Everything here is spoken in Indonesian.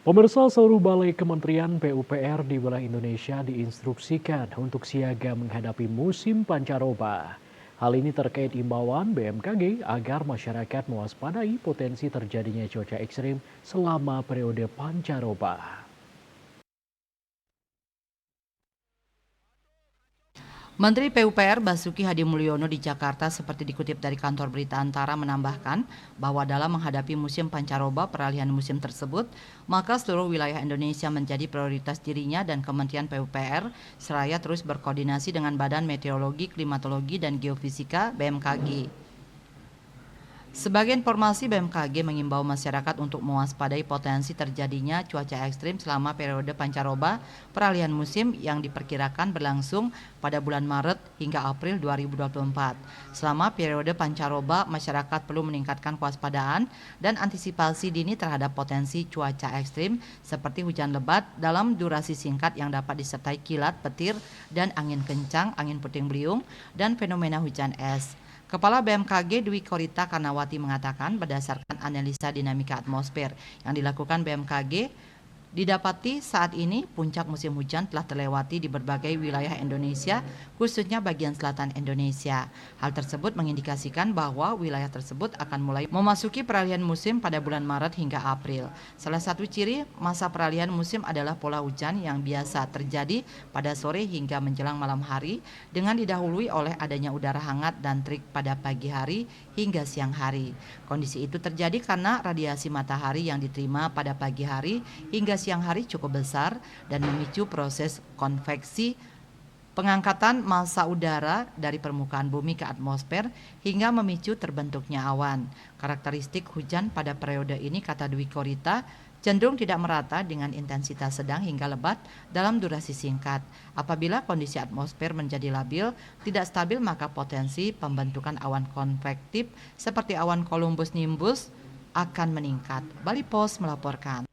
Pemirsa, seluruh balai Kementerian PUPR di wilayah Indonesia diinstruksikan untuk siaga menghadapi musim pancaroba. Hal ini terkait imbauan BMKG agar masyarakat mewaspadai potensi terjadinya cuaca ekstrim selama periode pancaroba. Menteri PUPR Basuki Hadimulyono di Jakarta seperti dikutip dari kantor berita Antara menambahkan bahwa dalam menghadapi musim pancaroba peralihan musim tersebut, maka seluruh wilayah Indonesia menjadi prioritas dirinya dan Kementerian PUPR seraya terus berkoordinasi dengan Badan Meteorologi, Klimatologi, dan Geofisika BMKG. Sebagai informasi, BMKG mengimbau masyarakat untuk mewaspadai potensi terjadinya cuaca ekstrim selama periode pancaroba peralihan musim yang diperkirakan berlangsung pada bulan Maret hingga April 2024. Selama periode pancaroba, masyarakat perlu meningkatkan kewaspadaan dan antisipasi dini terhadap potensi cuaca ekstrim seperti hujan lebat dalam durasi singkat yang dapat disertai kilat, petir, dan angin kencang, angin puting beliung, dan fenomena hujan es. Kepala BMKG Dwi Korita Karnawati mengatakan berdasarkan analisa dinamika atmosfer yang dilakukan BMKG, didapati saat ini puncak musim hujan telah terlewati di berbagai wilayah Indonesia, khususnya bagian selatan Indonesia. Hal tersebut mengindikasikan bahwa wilayah tersebut akan mulai memasuki peralihan musim pada bulan Maret hingga April. Salah satu ciri masa peralihan musim adalah pola hujan yang biasa terjadi pada sore hingga menjelang malam hari, dengan didahului oleh adanya udara hangat dan terik pada pagi hari hingga siang hari. Kondisi itu terjadi karena radiasi matahari yang diterima pada pagi hari hingga siang hari cukup besar dan memicu proses konveksi pengangkatan massa udara dari permukaan bumi ke atmosfer hingga memicu terbentuknya awan. Karakteristik hujan pada periode ini, kata Dwi Korita, cenderung tidak merata dengan intensitas sedang hingga lebat dalam durasi singkat. Apabila kondisi atmosfer menjadi labil, tidak stabil, maka potensi pembentukan awan konvektif seperti awan cumulus nimbus akan meningkat. Bali Post melaporkan.